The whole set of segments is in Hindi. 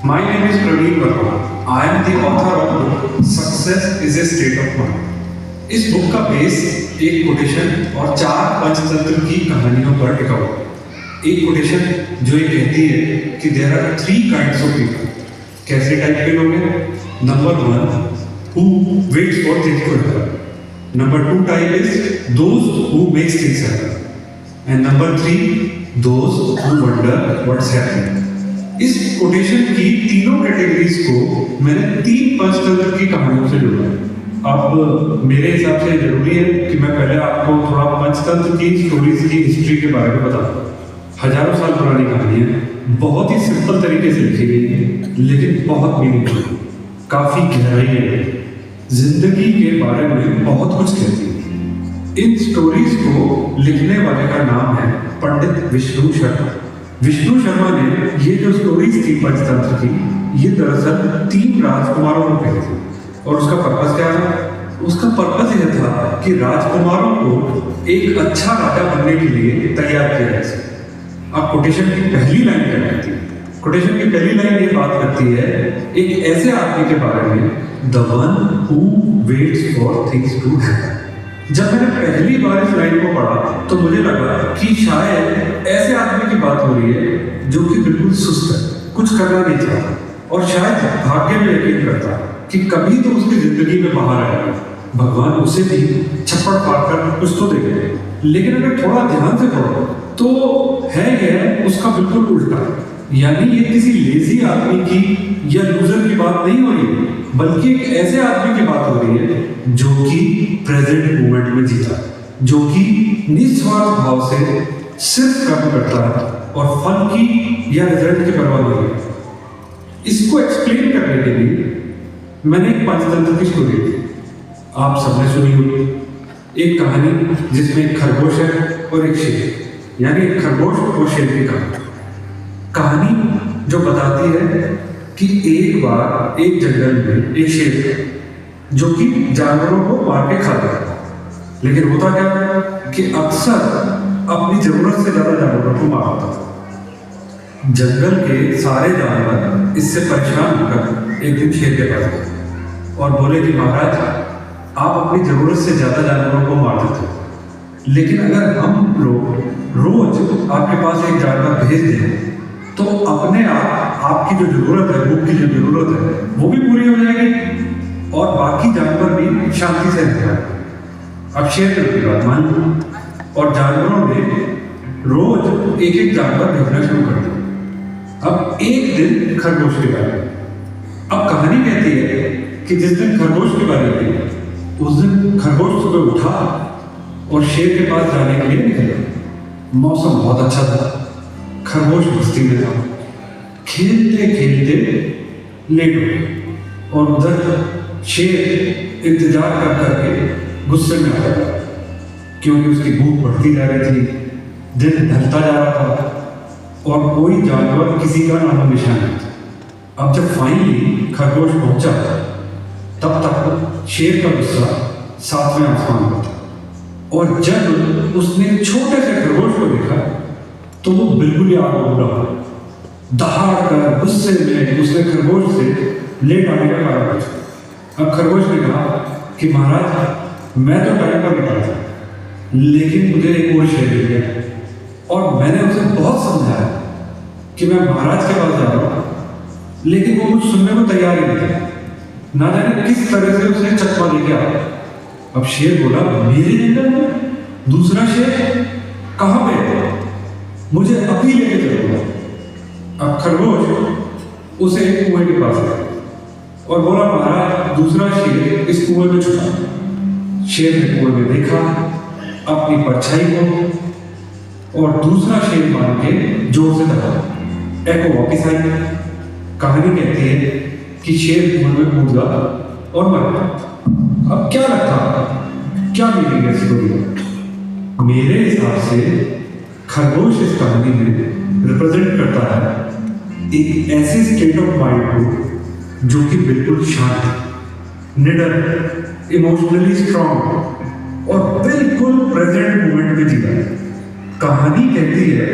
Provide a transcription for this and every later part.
My name is Praveen Verma. I am the author of book Success is a State of Mind. इस बुक का बेस एक कोटेशन और 4 पंचतंत्र की कहानियों पर टिका हुआ है। एक कोटेशन जो ये कहती है कि there are 3 kinds of people. कैसे टाइप के लोग हैं? Number 1 who waits for things to happen. Number 2 type is those who makes things happen. And number 3 those who wonder what's happening. इस कोटेशन की तीनों कैटेगरीज को मैंने 3 पंचतंत्र की कहानियों से जोड़ा है। अब मेरे हिसाब से जरूरी है कि मैं पहले आपको थोड़ा पंचतंत्र की स्टोरीज की हिस्ट्री के बारे में बताऊं। हजारों साल पुरानी कहानी है, बहुत ही सिंपल तरीके से लिखी गई है, लेकिन बहुत मीनिंगफुल, काफी गहराई है, जिंदगी के बारे में बहुत कुछ कहती है। इन स्टोरीज को लिखने वाले का नाम है पंडित विष्णु शर्मा। विष्णु शर्मा ने ये जो स्टोरीज थी पंचतंत्र की, ये दरअसल 3 राजकुमारों को कही थी। और उसका पर्पस क्या है? उसका पर्पस यह था कि राजकुमारों को एक अच्छा राजा बनने के लिए तैयार किया जा सके। अब कोटेशन की पहली लाइन क्या कहती है? कोटेशन की पहली लाइन ये बात करती है एक ऐसे आदमी के बारे में, the one who waits for things to happen. जब मैंने पहली बार इस लाइन को पढ़ा तो मुझे लगा कि शायद ऐसे आदमी की बात हो रही है जो कि बिल्कुल सुस्त है, कुछ करना नहीं चाहता और शायद भाग्य में यकीन करता कि कभी तो उसकी जिंदगी में बाहर आएगा, भगवान उसे भी छप्पड़ फाड़ कर कुछ तो देंगे। लेकिन अगर थोड़ा ध्यान से पढ़ो तो है यह उसका बिल्कुल उल्टा। यानी ये किसी लेजी आदमी की या लूजर की बात नहीं हो रही है, बल्कि एक ऐसे आदमी की बात हो रही है जो कि प्रेजेंट मोमेंट में जीता, जो कि निस्वार्थ भाव से सिर्फ काम करता है और फल की या रिजल्ट की परवाह नहीं है। इसको एक्सप्लेन करने के लिए मैंने एक पंचतंत्र की स्टोरी दी, आप सबने सुनी होगी। एक कहानी जिसमें एक खरगोश है और एक शेर, यानी एक खरगोश और शेर की कहानी जो बताती है कि एक बार एक जंगल में एक शेर था जो कि जानवरों को मार के खाता था। लेकिन होता क्या कि अक्सर अपनी जरूरत से ज्यादा जानवरों को मारता था। जंगल के सारे जानवर इससे परेशान होकर एक दिन शेर के पास गए और बोले कि महाराज, आप अपनी जरूरत से ज्यादा जानवरों को मार देते हो, लेकिन अगर हम लोग रोज आपके पास एक जानवर भेज दें तो अपने आप आपकी जो जरूरत है, भूख की जो जरूरत है, वो भी पूरी हो जाएगी और बाकी जानवर भी शांति से रह जाएंगे। अब शेर की बात मान लो और जानवरों ने रोज एक एक जानवर भेजना शुरू कर दिया। अब एक दिन खरगोश की बारी। अब कहानी कहती है कि जिस दिन खरगोश की बारी आई, उस दिन खरगोश सुबह उठा और शेर के पास जाने के लिए निकला। मौसम बहुत अच्छा था, खरगोश मस्ती में था, खेलते खेलते लेट हो गया और उधर शेर इंतजार कर करके गुस्से में आ गया क्योंकि उसकी भूख बढ़ती जा रही थी, दिन ढलता जा रहा था और कोई जानवर किसी का नामो निशान नहीं था। अब जब फाइनली खरगोश पहुंचा तब तक शेर का गुस्सा 7वें आसमान पर था और जब उसने छोटे से खरगोश को देखा तो वो बिल्कुल ही आग उड़ा। दहाड़ कर गुस्से में उसने खरगोश से लेट आने का कारण पूछा। अब खरगोश ने कहा कि महाराज, मैं तो टाइम पर निकला था, लेकिन मुझे एक और शेर मिल गया और मैंने उसे बहुत समझाया कि मैं महाराज के पास जा रहा हूँ, लेकिन वो कुछ सुनने को तैयार ही नहीं था। ना जाने किस तरह से उसने चकमा लेके आया। अब शेर बोला, मेरे जंगल में दूसरा शेर कहाँ पे? मुझे अभी लेके चलो। अब खरगोश उसे एक कुएं के पास गया और बोला, महाराज, दूसरा शेर इस कुएं में छुपा। शेर ने कुएं में देखा अपनी परछाई को और दूसरा शेर मान के जोर से दबा। एको वापिस आई। कहानी कहती है कि शेर कुएं में कूद गया और मर गया। अब क्या लगता, क्या मीनिंग है स्टोरी का? मेरे हिसाब से खरगोश इस कहानी में रिप्रेजेंट करता है एक ऐसे स्टेट ऑफ माइंड को जो कि बिल्कुल शांत, निडर, इमोशनली स्ट्रॉन्ग और बिल्कुल प्रेजेंट मोमेंट में जीता है। कहानी कहती है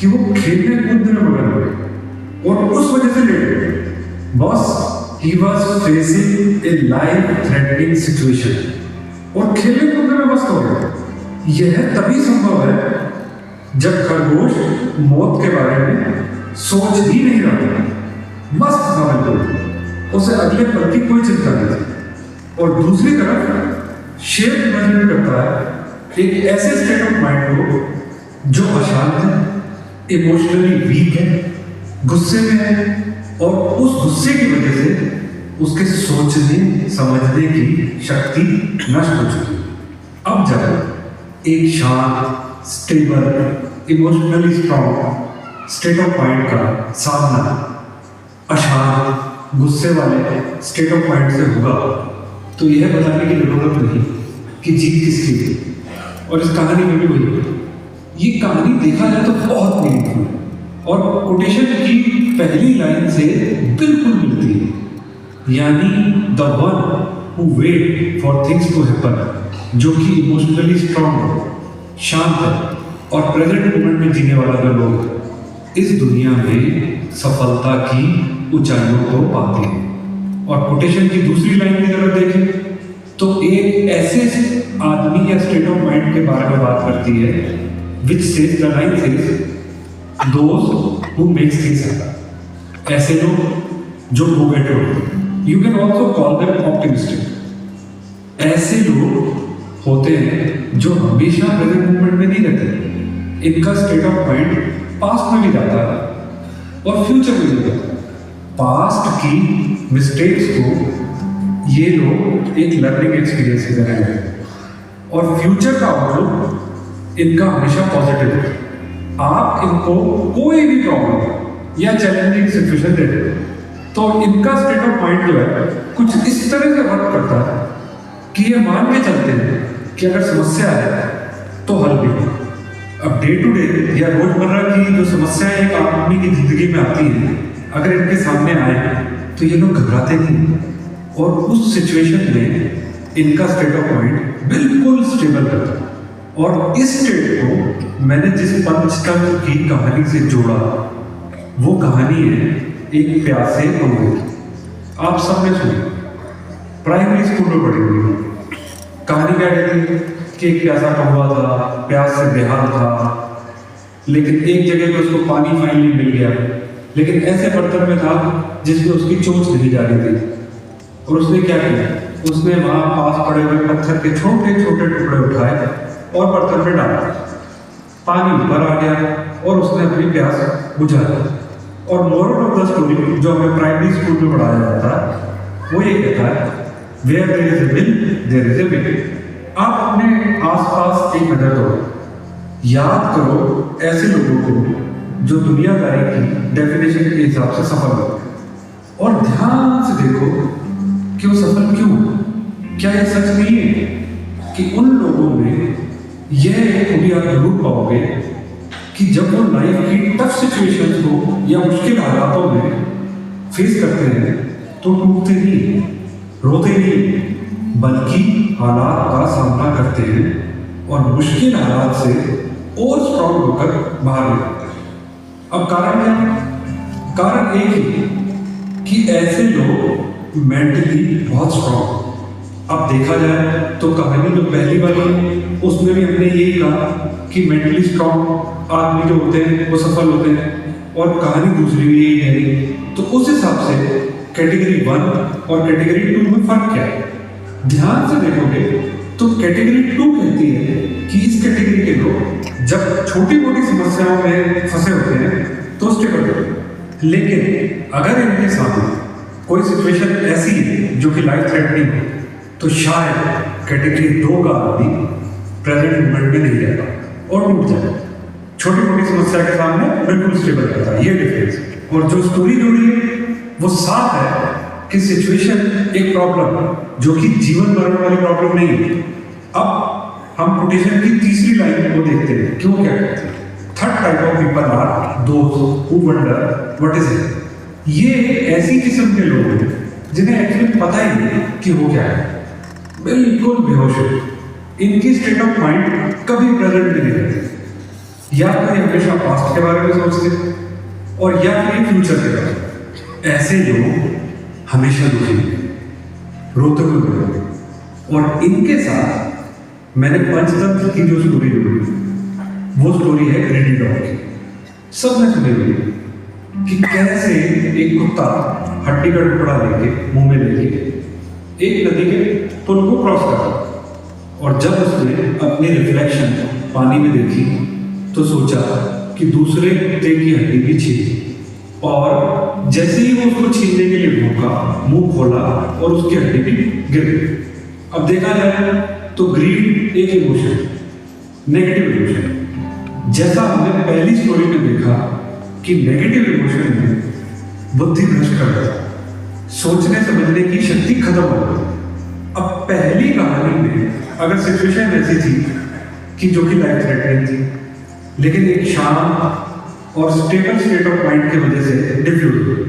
कि वो खेलने कूदने में मगन हुए और उस वजह से लेट गए। Boss he was facing a life threatening situation और खेलने कूदने में मस्त हो गए। यह तभी संभव है जब खरगोश मौत के बारे में सोच ही नहीं रहा था। मस्त था बिल्कुल, उसे अगले पल की कोई चिंता नहीं थी। और दूसरी तरफ शेर इमेजिन करता है एक ऐसे स्टेट ऑफ माइंड को जो अशांत है, इमोशनली वीक है, गुस्से में है और उस गुस्से की वजह से उसके सोचने समझने की शक्ति नष्ट हो चुकी। अब जब एक शांत, stable, emotionally strong state of mind का सामना अशांत, गुस्से वाले स्टेट ऑफ माइंड से होगा, तो यह बताने की जरूरत नहीं कि जीत किसकी थी। और इस कहानी में भी वही, ये कहानी देखा जाए तो बहुत मीनिंगफुल और कोटेशन की पहली लाइन से बिल्कुल मिलती है, यानी the one who wait for things to happen, जो कि इमोशनली स्ट्रॉन्ग है, शांत है और प्रेजेंट मोमेंट में जीने वाला जो लोग इस दुनिया में सफलता की ऊंचाइयों को पाते हैं। और कोटेशन की दूसरी लाइन की तरफ देखें तो एक ऐसे आदमी या स्टेट ऑफ माइंड के बारे में बात करती है which says the line says those who makes things happen, ऐसे लोग जो गो गेटर होते हैं। You can also call them optimistic. ऐसे लोग होते हैं जो हमेशा प्रेजेंट मोमेंट में नहीं रहते, इनका स्टेट ऑफ माइंड पास्ट में भी जाता है और फ्यूचर में भी जाता है। पास्ट की मिस्टेक्स को ये लोग एक लर्निंग एक्सपीरियंस की तरह लेते हैं और फ्यूचर का आउटलुक इनका हमेशा पॉजिटिव है। आप इनको कोई भी प्रॉब्लम या चैलेंजिंग सिचुएशन दे दे तो इनका स्टेट ऑफ माइंड जो है कुछ इस तरह से वर्क करता है कि ये मान के चलते हैं कि अगर समस्या है तो हल भी है। अब डे टू डे या रोजमर्रा की जो समस्याएं एक आदमी की जिंदगी में आती हैं, अगर इनके सामने आए तो ये लोग घबराते नहीं और उस सिचुएशन में इनका स्टेट ऑफ माइंड बिल्कुल स्टेबल रहता है। और इस स्टेट को मैंने जिस पंचतंत्र की कहानी से जोड़ा वो कहानी है एक प्यासे कौवे की। आप सबने सुनी, प्राइमरी स्कूल में पढ़ी हुई कहानी। क्या कहती है कि एक प्यासा कौवा था, प्यास से बेहाल था, लेकिन एक जगह पे उसको पानी फाइनली मिल गया, लेकिन ऐसे बर्तन में था जिसमें उसकी चोंच नहीं जा रही थी। और उसने क्या किया, उसने वहां पास पड़े हुए पत्थर के छोटे छोटे टुकड़े उठाए और बर्तन में डाला। पानी ऊपर आ गया और उसने अपनी प्यास बुझा दी। और मोरल ऑफ द स्टोरी जो हमें प्राइमरी स्कूल में पढ़ाया जाता है वो ये कहता है, where there is a will there is a way. आप अपने आसपास एक नजर दो, याद करो ऐसे लोगों को जो दुनियादारी की डेफिनेशन के हिसाब से सफल होते हैं और ध्यान से देखो कि वो सफल क्यों। क्या ये सच नहीं है कि उन लोगों में यह खूबी आप जरूर पाओगे कि जब वो लाइफ की टफ सिचुएशंस को या मुश्किल हालातों में फेस करते हैं तो टूटते नहीं, रोते नहीं, बल्कि हालात का सामना करते हैं और मुश्किल हालात से और स्ट्रॉन्ग होकर बाहर निकलते हैं। अब कारण क्या है? कारण एक ही कि ऐसे लोग मेंटली बहुत स्ट्रॉन्ग। अब देखा जाए तो कहानी जो पहली वाली उसमें भी हमने यही कहा कि मेंटली स्ट्रॉन्ग आदमी जो होते हैं वो सफल होते हैं, और कहानी दूसरी भी यही है। तो उस हिसाब से कैटेगरी 1 और कैटेगरी 2 में फर्क क्या है? ध्यान से देखोगे तो कैटेगरी 2 कहती है कि इस कैटेगरी के लोग जब छोटी मोटी समस्याओं में फंसे होते हैं तो स्टेबल होते हैं, लेकिन अगर इनके सामने कोई सिचुएशन ऐसी है जो कि लाइफ थ्रेटनिंग है तो शायद कैटेगरी 2 का आदमी प्रेजेंट मोमेंट में नहीं रहता और टूट जाए। छोटी मोटी समस्या के सामने बिल्कुल स्टेबल रहता है, ये डिफरेंस। और जो स्टोरी जुड़ी है वो साफ है कि सिचुएशन एक प्रॉब्लम जो कि जीवन मरण वाली प्रॉब्लम नहीं है। अब हम कोटेशन की तीसरी लाइन को देखते हैं, क्यों क्या कहते हैं, third type of people are those who wonder what is it. ये ऐसी किस्म के लोग हैं जिन्हें एक्चुअली पता ही नहीं कि वो क्या है, बिल्कुल बेहोश है। इनकी स्टेट ऑफ माइंड कभी प्रेजेंट में नहीं रहती, या तो ये हमेशा पास्ट के बारे में सोचते और या फिर फ्यूचर के बारे। ऐसे लोग हमेशा दुखी हैं, रोते हुए बड़े। और इनके साथ मैंने पंचतंत्र की जो स्टोरी जोड़ी, वो स्टोरी है ग्रीडी डॉग की। सबने सुनी हुई कि कैसे एक कुत्ता हड्डी का टुकड़ा लेके मुंह में लेके एक नदी के पुल को क्रॉस करता, और जब उसने अपनी रिफ्लेक्शन पानी में देखी तो सोचा कि दूसरे कुत्ते की हड्डी भी छीनी, और जैसे ही वो उसको छीनने के लिए भौंका, मुंह खोला और उसकी हड्डी भी गिर गई। अब देखा जाए तो ग्रीड एक इमोशन, नेगेटिव इमोशन। जैसा हमने पहली स्टोरी में देखा कि नेगेटिव इमोशन में बुद्धि भ्रष्ट कर देता, सोचने समझने की शक्ति खत्म हो गई। अब पहली कहानी में अगर सिचुएशन ऐसी थी कि जो कि लाइफ थ्रेटनिंग थी, लेकिन एक शांत और स्टेबल स्टेट ऑफ माइंड की वजह से डिफ्यूज हुई।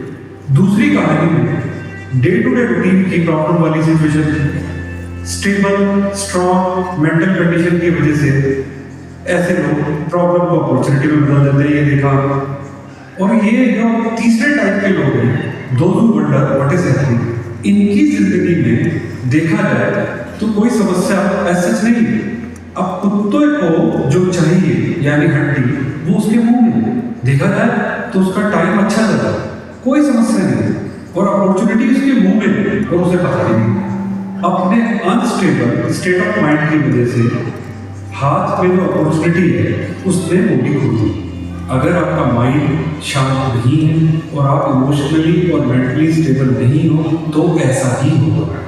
दूसरी कहानी में डे टू डे रूटीन की प्रॉब्लम वाली सिचुएशन थी, स्टेबल स्ट्रॉन्ग मेंटल कंडीशन की वजह से ऐसे लोग प्रॉब्लम को अपॉर्चुनिटी में बदल देते हैं, ये देखा। और ये जो तीसरे टाइप के लोग हैं, those who wonder what is happening, इनकी जिंदगी में देखा जाए तो कोई समस्या ऐसा नहीं है। अब कुत्ते को जो चाहिए यानी हड्डी, वो उसके मुंह में देखा जाए तो उसका टाइम अच्छा जाता है, कोई समस्या नहीं है, और अपॉर्चुनिटी उसके मुंह में और उसे पता नहीं। अपने अनस्टेबल स्टेट ऑफ माइंड की वजह से हाथ में जो अपॉर्चुनिटी है उसने वो भी खो दी। अगर आपका माइंड शांत नहीं है और आप इमोशनली और मेंटली स्टेबल नहीं हो तो ऐसा ही होगा।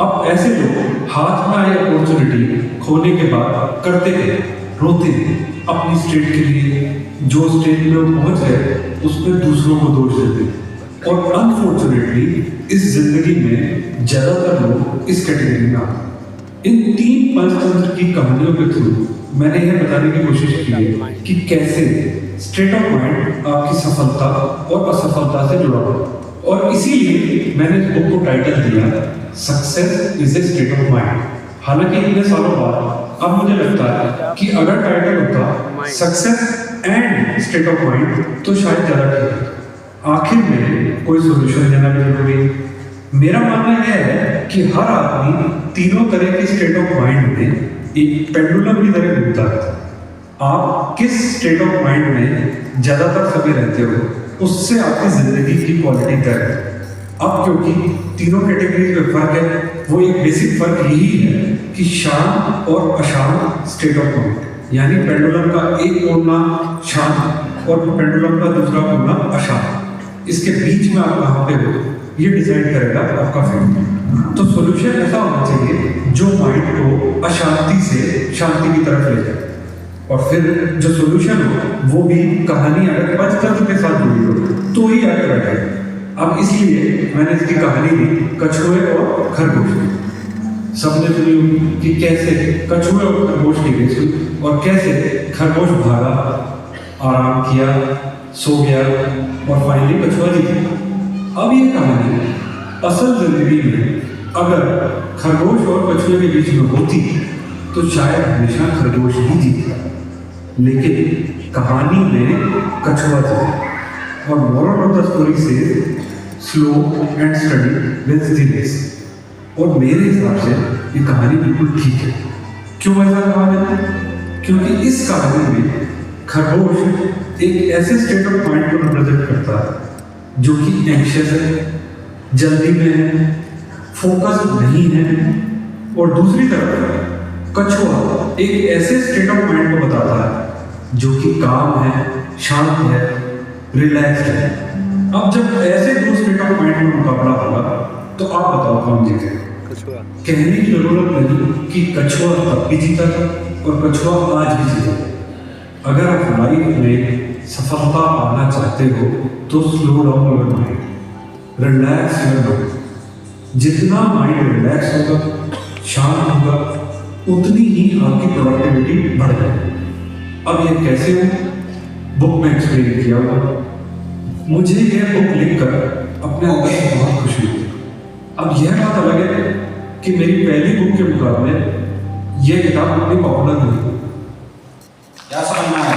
अब ऐसे लोग हाथ में आई अपॉर्चुनिटी खोने के बाद करते हैं, रोते हैं अपनी स्टेट के लिए, जो स्टेट में वो पहुंच गए उसमें दूसरों को दोष देते हैं। और अनफॉर्चुनेटली इस जिंदगी में ज्यादातर लोग इस कैटेगरी में आते हैं। इन तीन पंचतंत्र की कहानियों के थ्रू मैंने यह बताने की कोशिश की है कि कैसे स्टेट ऑफ माइंड आपकी सफलता और असफलता से जुड़ा हुआ है। और इसीलिए मैंने इस बुक को टाइटल दिया success is a state of mind. हालांकि इतने सालों बाद अब मुझे लगता है कि अगर टाइटल होता success and state of mind तो शायद ज्यादा ठीक है। आखिर में कोई सोल्यूशन देना भी जरूरी है। मेरा मानना यह है कि हर आदमी तीनों तरह के स्टेट ऑफ माइंड में एक पेंडुलम की तरह घूमता है। आप किस स्टेट ऑफ माइंड में ज्यादातर समय रहते हो उससे आपकी जिंदगी की क्वालिटी तय है। अब क्योंकि तीनों कैटेगरी में फर्क है, वो एक बेसिक फर्क यही है कि शांत और अशांत स्टेट ऑफ माइंड, यानी पेंडुलम का एक कोना शांत और पेंडुलम का दूसरा कोना अशांत, इसके बीच में आप कहाँ पे हो ये डिसाइड करेगा आपका फैमिली। तो सॉल्यूशन ऐसा होना चाहिए जो माइंड को अशांति से शांति की तरफ ले जाए, और फिर जो सॉल्यूशन हो वो भी कहानी अगर पंचतंत्र के साथ जुड़ी हो तो ही आगे बढ़े। अब इसलिए मैंने इसकी कहानी दी कछुए और खरगोश की। सबने सुनी कि कैसे कछुए और खरगोश की रेस और कैसे खरगोश भागा, आराम किया, सो गया और फाइनली कछुआ जीता। अब ये कहानी असल जिंदगी में अगर खरगोश और कछुए के बीच में होती तो शायद हमेशा खरगोश ही जीतता, लेकिन कहानी में कछुआ जीता। और मोरल ऑफ द स्टोरी से slow and steady wins the race. और मेरे हिसाब से ये कहानी बिल्कुल ठीक है। क्यों ऐसा कहा मैंने? क्योंकि इस कहानी में खरगोश एक ऐसे स्टेट ऑफ माइंड को रिप्रेजेंट करता है जो कि एंग्शियस है, जल्दी में है, फोकस नहीं है, और दूसरी तरफ कछुआ एक ऐसे स्टेट ऑफ माइंड को बताता है जो कि काम है, शांत है, रिलैक्स्ड है। अब जब ऐसे दो स्टेट ऑफ माइंड में मुकाबला होगा तो आप बताओ कौन जीतेगा? कछुआ। कहने की जरूरत नहीं कि कछुआ तब भी जीता था और कछुआ आज भी जीता। अगर आप लाइफ में सफलता पाना चाहते हो तो slow down your mind, relax your mind. जितना माइंड रिलैक्स होगा, शांत होगा, उतनी ही आपकी प्रोडक्टिविटी बढ़ जाएगी। अब ये कैसे हो? बुक में एक्सप्लेन किया हुआ। मुझे यह बुक लिखकर अपने अंदर से बहुत खुशी हुई। अब यह बात अलग है कि मेरी पहली बुक के मुकाबले यह किताब इतनी पॉपुलर नहीं। क्या समझना है?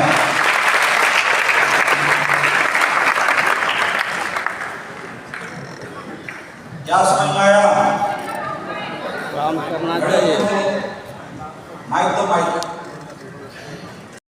क्या समझ में आया? काम करना चाहिए। माइक तो माइक